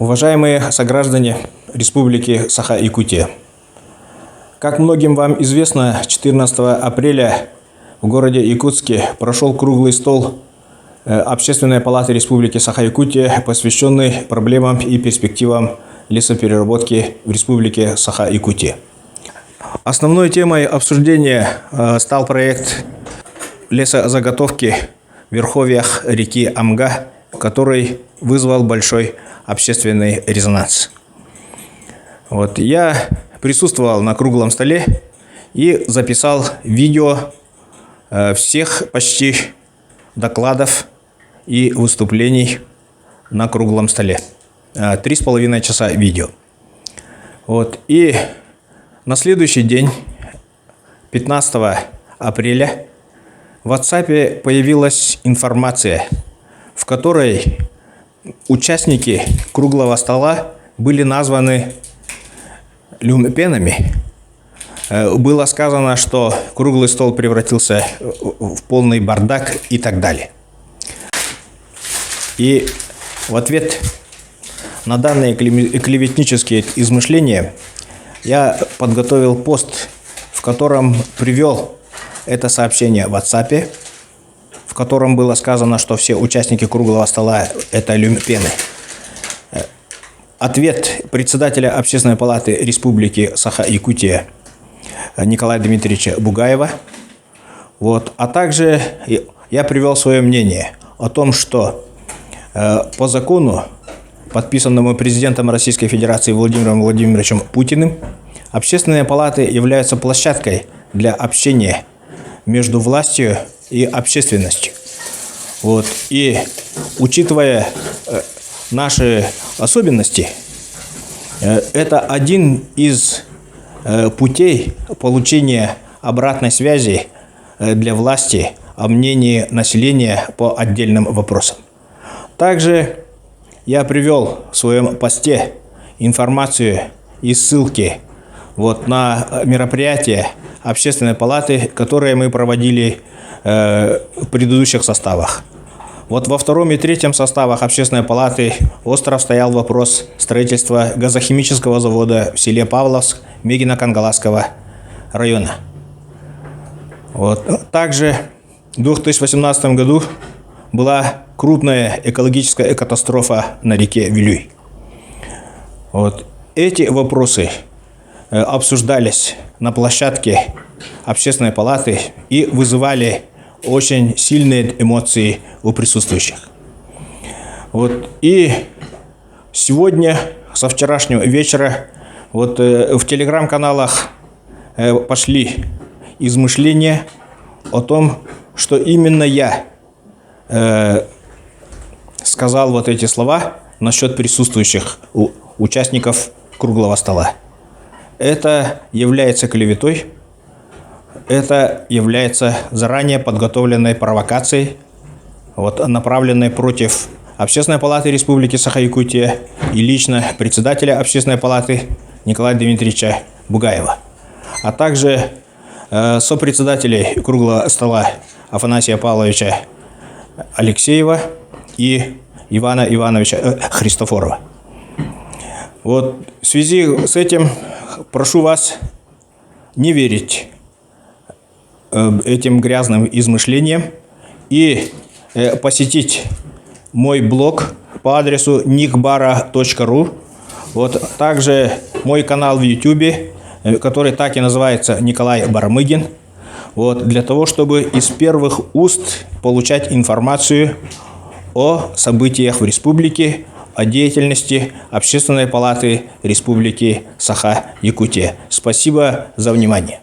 Уважаемые сограждане Республики Саха-Якутия, как многим вам известно, 14 апреля в городе Якутске прошел круглый стол Общественной палаты Республики Саха-Якутия, посвященный проблемам и перспективам лесопереработки в Республике Саха-Якутия. Основной темой обсуждения стал проект лесозаготовки в верховьях реки Амга, который вызвал большой общественный резонанс. Я присутствовал на круглом столе и записал видео всех почти докладов и выступлений на круглом столе. 3,5 часа видео. И на следующий день, 15 апреля, в WhatsApp появилась информация, в которой участники круглого стола были названы люмпенами. Было сказано, что круглый стол превратился в полный бардак и так далее. И в ответ на данные клеветнические измышления я подготовил пост, в котором привел это сообщение в WhatsApp, в котором было сказано, что все участники круглого стола – это люмпены. Ответ председателя Общественной палаты Республики Саха-Якутия Николая Дмитриевича Бугаева. А также я привел свое мнение о том, что по закону, подписанному президентом Российской Федерации Владимиром Владимировичем Путиным, общественные палаты являются площадкой для общения между властью и общественностью. И учитывая наши особенности, это один из путей получения обратной связи для власти о мнении населения по отдельным вопросам. Также я привел в своем посте информацию и ссылки на мероприятия Общественной палаты, которые мы проводили в предыдущих составах. Во втором и третьем составах Общественной палаты остро стоял вопрос строительства газохимического завода в селе Павловск Мегино-Кангаласского района. Также в 2018 году была крупная экологическая катастрофа на реке Вилюй. Эти вопросы обсуждались на площадке Общественной палаты и вызывали очень сильные эмоции у присутствующих. И сегодня, со вчерашнего вечера, в телеграм-каналах пошли измышления о том, что именно я сказал эти слова насчет присутствующих участников круглого стола. Это является клеветой, это является заранее подготовленной провокацией, направленной против Общественной палаты Республики Саха-Якутия и лично председателя Общественной палаты Николая Дмитриевича Бугаева, а также сопредседателей круглого стола Афанасия Павловича Алексеева и Ивана Ивановича Христофорова. В связи с этим прошу вас не верить этим грязным измышлениям и посетить мой блог по адресу nickbara.ru, также мой канал в YouTube, который так и называется Николай Бармыгин, для того, чтобы из первых уст получать информацию о событиях в республике, о деятельности Общественной палаты Республики Саха-Якутия. Спасибо за внимание.